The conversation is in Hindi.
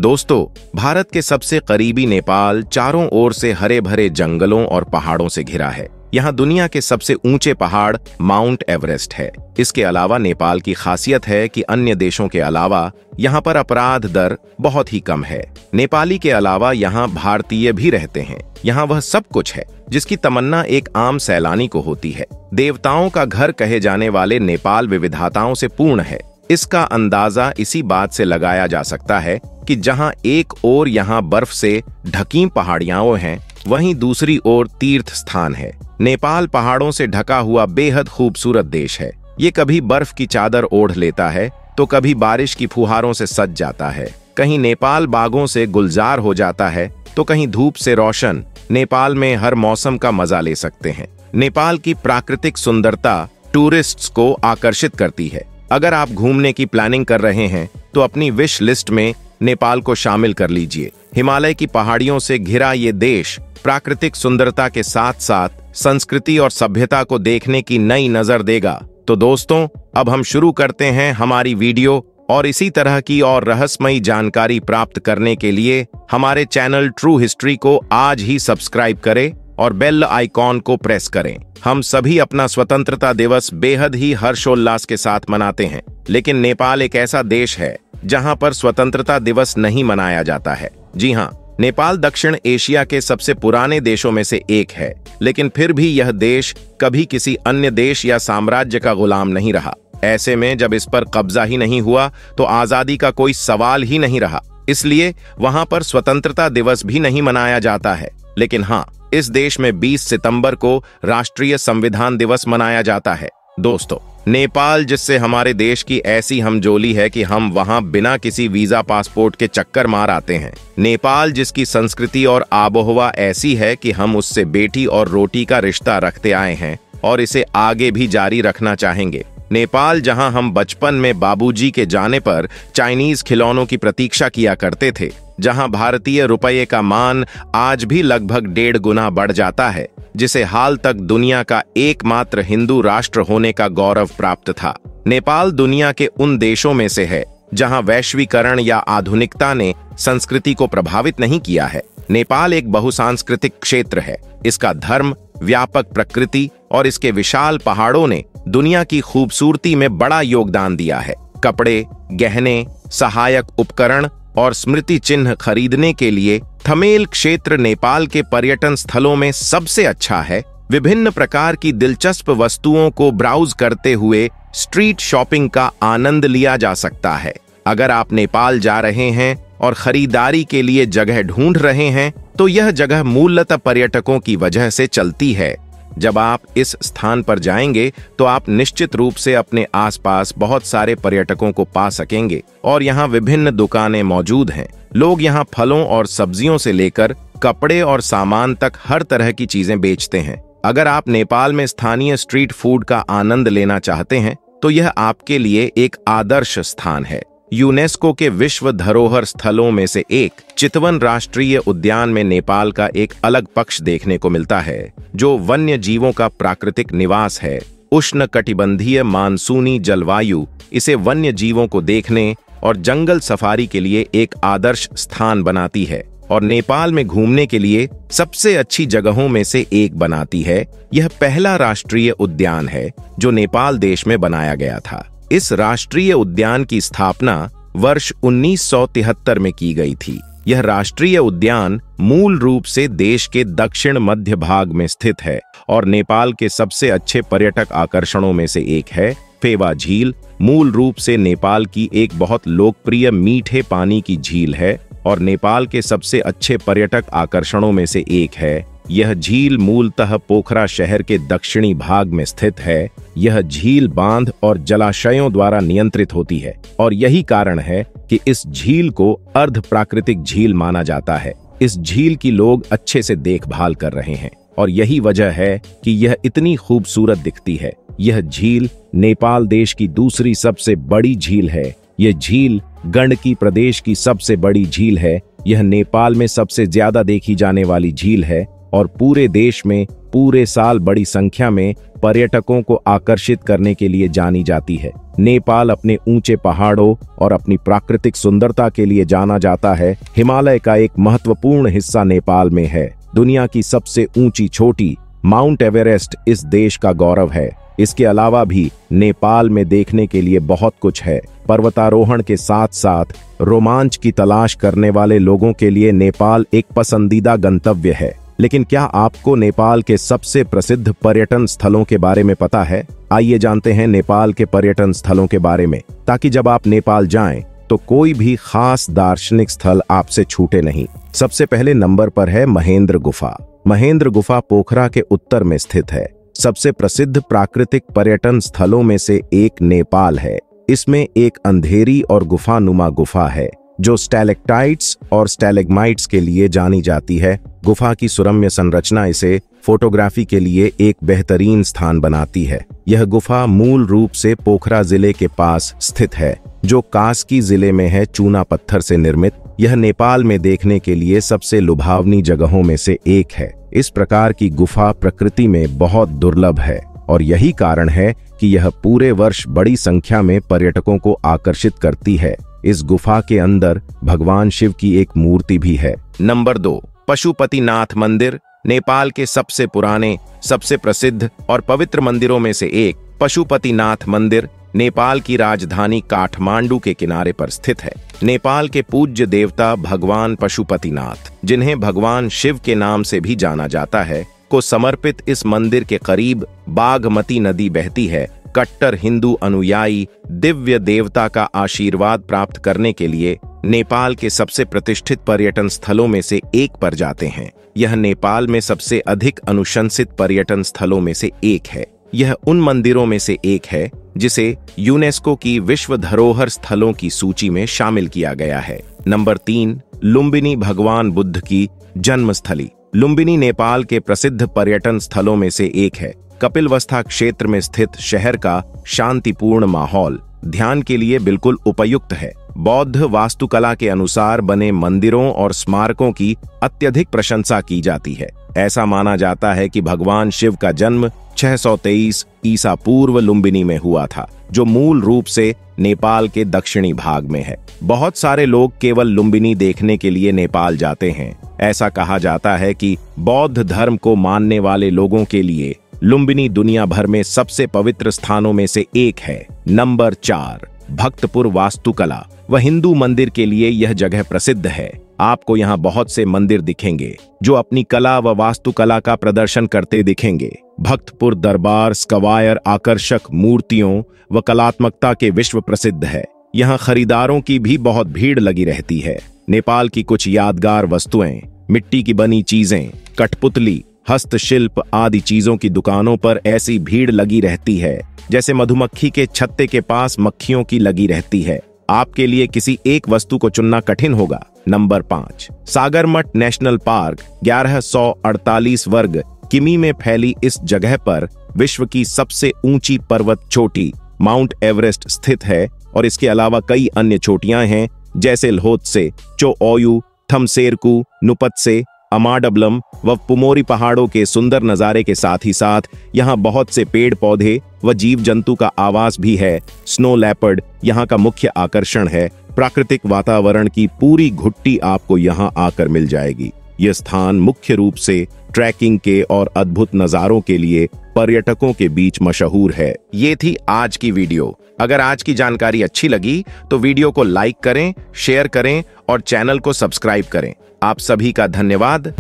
दोस्तों, भारत के सबसे करीबी नेपाल चारों ओर से हरे भरे जंगलों और पहाड़ों से घिरा है। यहाँ दुनिया के सबसे ऊंचे पहाड़ माउंट एवरेस्ट है। इसके अलावा नेपाल की खासियत है कि अन्य देशों के अलावा यहाँ पर अपराध दर बहुत ही कम है। नेपाली के अलावा यहाँ भारतीय भी रहते हैं। यहाँ वह सब कुछ है जिसकी तमन्ना एक आम सैलानी को होती है। देवताओं का घर कहे जाने वाले नेपाल विविधताओं से पूर्ण है। इसका अंदाजा इसी बात से लगाया जा सकता है कि जहां एक ओर यहाँ बर्फ से ढकी पहाड़ियां हैं, वहीं दूसरी ओर तीर्थ स्थान है। नेपाल पहाड़ों से ढका हुआ बेहद खूबसूरत देश है। ये कभी बर्फ की चादर ओढ़ लेता है तो कभी बारिश की फुहारों से सज जाता है। कहीं नेपाल बागों से गुलजार हो जाता है तो कहीं धूप से रोशन। नेपाल में हर मौसम का मजा ले सकते हैं। नेपाल की प्राकृतिक सुंदरता टूरिस्ट्स को आकर्षित करती है। अगर आप घूमने की प्लानिंग कर रहे हैं तो अपनी विश लिस्ट में नेपाल को शामिल कर लीजिए। हिमालय की पहाड़ियों से घिरा ये देश प्राकृतिक सुंदरता के साथ साथ संस्कृति और सभ्यता को देखने की नई नजर देगा। तो दोस्तों, अब हम शुरू करते हैं हमारी वीडियो, और इसी तरह की और रहस्यमयी जानकारी प्राप्त करने के लिए हमारे चैनल ट्रू हिस्ट्री को आज ही सब्सक्राइब करें और बेल आइकॉन को प्रेस करें। हम सभी अपना स्वतंत्रता दिवस बेहद ही हर्षोल्लास के साथ मनाते हैं, लेकिन नेपाल एक ऐसा देश है जहां पर स्वतंत्रता दिवस नहीं मनाया जाता है। जी हां, नेपाल दक्षिण एशिया के सबसे पुराने देशों में से एक है, लेकिन फिर भी यह देश कभी किसी अन्य देश या साम्राज्य का गुलाम नहीं रहा। ऐसे में जब इस पर कब्जा ही नहीं हुआ तो आजादी का कोई सवाल ही नहीं रहा। इसलिए वहां पर स्वतंत्रता दिवस भी नहीं मनाया जाता है। लेकिन हाँ, इस देश में 20 सितंबर को राष्ट्रीय संविधान दिवस मनाया जाता है। दोस्तों, नेपाल जिससे हमारे देश की ऐसी हमजोली है कि हम वहां बिना किसी वीजा पासपोर्ट के चक्कर मार आते हैं। नेपाल जिसकी संस्कृति और आबोहवा ऐसी है कि हम उससे बेटी और रोटी का रिश्ता रखते आए हैं और इसे आगे भी जारी रखना चाहेंगे। नेपाल जहां हम बचपन में बाबूजी के जाने पर चाइनीज खिलौनों की प्रतीक्षा किया करते थे, जहां भारतीय रुपये का मान आज भी लगभग 1.5 गुना बढ़ जाता है, जिसे हाल तक दुनिया का एकमात्र हिंदू राष्ट्र होने का गौरव प्राप्त था। नेपाल दुनिया के उन देशों में से है जहां वैश्वीकरण या आधुनिकता ने संस्कृति को प्रभावित नहीं किया है। नेपाल एक बहुसांस्कृतिक क्षेत्र है। इसका धर्म, व्यापक प्रकृति और इसके विशाल पहाड़ों ने दुनिया की खूबसूरती में बड़ा योगदान दिया है। कपड़े, गहने, सहायक उपकरण और स्मृति चिन्ह खरीदने के लिए थमेल क्षेत्र नेपाल के पर्यटन स्थलों में सबसे अच्छा है। विभिन्न प्रकार की दिलचस्प वस्तुओं को ब्राउज करते हुए स्ट्रीट शॉपिंग का आनंद लिया जा सकता है। अगर आप नेपाल जा रहे हैं और खरीदारी के लिए जगह ढूंढ रहे हैं तो यह जगह मूलतः पर्यटकों की वजह से चलती है। जब आप इस स्थान पर जाएंगे तो आप निश्चित रूप से अपने आसपास बहुत सारे पर्यटकों को पा सकेंगे और यहाँ विभिन्न दुकानें मौजूद हैं। लोग यहाँ फलों और सब्जियों से लेकर कपड़े और सामान तक हर तरह की चीजें बेचते हैं। अगर आप नेपाल में स्थानीय स्ट्रीट फूड का आनंद लेना चाहते हैं तो यह आपके लिए एक आदर्श स्थान है। यूनेस्को के विश्व धरोहर स्थलों में से एक चितवन राष्ट्रीय उद्यान में नेपाल का एक अलग पक्ष देखने को मिलता है, जो वन्य जीवों का प्राकृतिक निवास है। उष्णकटिबंधीय मानसूनी जलवायु इसे वन्य जीवों को देखने और जंगल सफारी के लिए एक आदर्श स्थान बनाती है और नेपाल में घूमने के लिए सबसे अच्छी जगहों में से एक बनाती है। यह पहला राष्ट्रीय उद्यान है जो नेपाल देश में बनाया गया था। इस राष्ट्रीय उद्यान की स्थापना वर्ष 1973 में की गई थी। यह राष्ट्रीय उद्यान मूल रूप से देश के दक्षिण मध्य भाग में स्थित है और नेपाल के सबसे अच्छे पर्यटक आकर्षणों में से एक है। फेवा झील मूल रूप से नेपाल की एक बहुत लोकप्रिय मीठे पानी की झील है और नेपाल के सबसे अच्छे पर्यटक आकर्षणों में से एक है। यह झील मूलतः पोखरा शहर के दक्षिणी भाग में स्थित है। यह झील बांध और जलाशयों द्वारा नियंत्रित होती है और यही कारण है कि इस झील को अर्ध प्राकृतिक झील माना जाता है। इस झील की लोग अच्छे से देखभाल कर रहे हैं और यही वजह है कि यह इतनी खूबसूरत दिखती है। यह झील नेपाल देश की दूसरी सबसे बड़ी झील है। यह झील गंडकी प्रदेश की सबसे बड़ी झील है। यह नेपाल में सबसे ज्यादा देखी जाने वाली झील है। और पूरे देश में पूरे साल बड़ी संख्या में पर्यटकों को आकर्षित करने के लिए जानी जाती है। नेपाल अपने ऊंचे पहाड़ों और अपनी प्राकृतिक सुंदरता के लिए जाना जाता है। हिमालय का एक महत्वपूर्ण हिस्सा नेपाल में है। दुनिया की सबसे ऊंची चोटी माउंट एवरेस्ट इस देश का गौरव है। इसके अलावा भी नेपाल में देखने के लिए बहुत कुछ है। पर्वतारोहण के साथ साथ रोमांच की तलाश करने वाले लोगों के लिए नेपाल एक पसंदीदा गंतव्य है। लेकिन क्या आपको नेपाल के सबसे प्रसिद्ध पर्यटन स्थलों के बारे में पता है? आइए जानते हैं नेपाल के पर्यटन स्थलों के बारे में, ताकि जब आप नेपाल जाएं तो कोई भी खास दार्शनिक स्थल आपसे छूटे नहीं। सबसे पहले नंबर पर है महेंद्र गुफा। महेंद्र गुफा पोखरा के उत्तर में स्थित है। सबसे प्रसिद्ध प्राकृतिक पर्यटन स्थलों में से एक नेपाल है। इसमें एक अंधेरी और गुफानुमा गुफा है जो स्टैलेक्टाइट्स और स्टैलेग्माइट्स के लिए जानी जाती है। गुफा की सुरम्य संरचना इसे फोटोग्राफी के लिए एक बेहतरीन स्थान बनाती है। यह गुफा मूल रूप से पोखरा जिले के पास स्थित है, जो कास्की जिले में है। चूना पत्थर से निर्मित यह नेपाल में देखने के लिए सबसे लुभावनी जगहों में से एक है। इस प्रकार की गुफा प्रकृति में बहुत दुर्लभ है और यही कारण है कि यह पूरे वर्ष बड़ी संख्या में पर्यटकों को आकर्षित करती है। इस गुफा के अंदर भगवान शिव की एक मूर्ति भी है। नंबर 2, पशुपतिनाथ मंदिर। नेपाल के सबसे पुराने, सबसे प्रसिद्ध और पवित्र मंदिरों में से एक पशुपतिनाथ मंदिर नेपाल की राजधानी काठमांडू के किनारे पर स्थित है। नेपाल के पूज्य देवता भगवान पशुपतिनाथ, जिन्हें भगवान शिव के नाम से भी जाना जाता है, को समर्पित इस मंदिर के करीब बागमती नदी बहती है। कट्टर हिंदू अनुयायी दिव्य देवता का आशीर्वाद प्राप्त करने के लिए नेपाल के सबसे प्रतिष्ठित पर्यटन स्थलों में से एक पर जाते हैं। यह नेपाल में सबसे अधिक अनुशंसित पर्यटन स्थलों में से एक है। यह उन मंदिरों में से एक है जिसे यूनेस्को की विश्व धरोहर स्थलों की सूची में शामिल किया गया है। नंबर 3, लुम्बिनी भगवान बुद्ध की जन्मस्थली। लुम्बिनी नेपाल के प्रसिद्ध पर्यटन स्थलों में से एक है। कपिलवस्ता क्षेत्र में स्थित शहर का शांतिपूर्ण माहौल ध्यान के लिए बिल्कुल उपयुक्त है। बौद्ध वास्तुकला के अनुसार बने मंदिरों और स्मारकों की अत्यधिक प्रशंसा की जाती है। ऐसा माना जाता है कि भगवान शिव का जन्म 623 ईसा पूर्व लुम्बिनी में हुआ था, जो मूल रूप से नेपाल के दक्षिणी भाग में है। बहुत सारे लोग केवल लुम्बिनी देखने के लिए नेपाल जाते हैं। ऐसा कहा जाता है कि बौद्ध धर्म को मानने वाले लोगों के लिए लुम्बिनी दुनिया भर में सबसे पवित्र स्थानों में से एक है। नंबर 4, भक्तपुर वास्तुकला व हिंदू मंदिर के लिए यह जगह प्रसिद्ध है। आपको यहाँ बहुत से मंदिर दिखेंगे जो अपनी कला व वास्तुकला का प्रदर्शन करते दिखेंगे। भक्तपुर दरबार स्क्वायर आकर्षक मूर्तियों व कलात्मकता के विश्व प्रसिद्ध है। यहाँ खरीदारों की भी बहुत भीड़ लगी रहती है। नेपाल की कुछ यादगार वस्तुएं, मिट्टी की बनी चीजें, कठपुतली, हस्तशिल्प आदि चीजों की दुकानों पर ऐसी भीड़ लगी रहती है जैसे मधुमक्खी के छत्ते के पास मक्खियों की लगी रहती है। आपके लिए किसी एक वस्तु को चुनना कठिन होगा। नंबर 5, सागरमठ नेशनल पार्क 1148 वर्ग किमी में फैली इस जगह पर विश्व की सबसे ऊंची पर्वत चोटी माउंट एवरेस्ट स्थित है और इसके अलावा कई अन्य चोटियां हैं जैसे ल्होत्से, चोओयू, थमसेरकू, नुपत्से, अमाडबलम व पुमोरी पहाड़ों के सुंदर नजारे के साथ ही साथ यहाँ बहुत से पेड़ पौधे व जीव जंतु का आवास भी है। स्नो लेपर्ड यहाँ का मुख्य आकर्षण है। प्राकृतिक वातावरण की पूरी घुट्टी आपको यहाँ आकर मिल जाएगी। यह स्थान मुख्य रूप से ट्रैकिंग के और अद्भुत नजारों के लिए पर्यटकों के बीच मशहूर है। ये थी आज की वीडियो। अगर आज की जानकारी अच्छी लगी तो वीडियो को लाइक करें, शेयर करें और चैनल को सब्सक्राइब करें। आप सभी का धन्यवाद।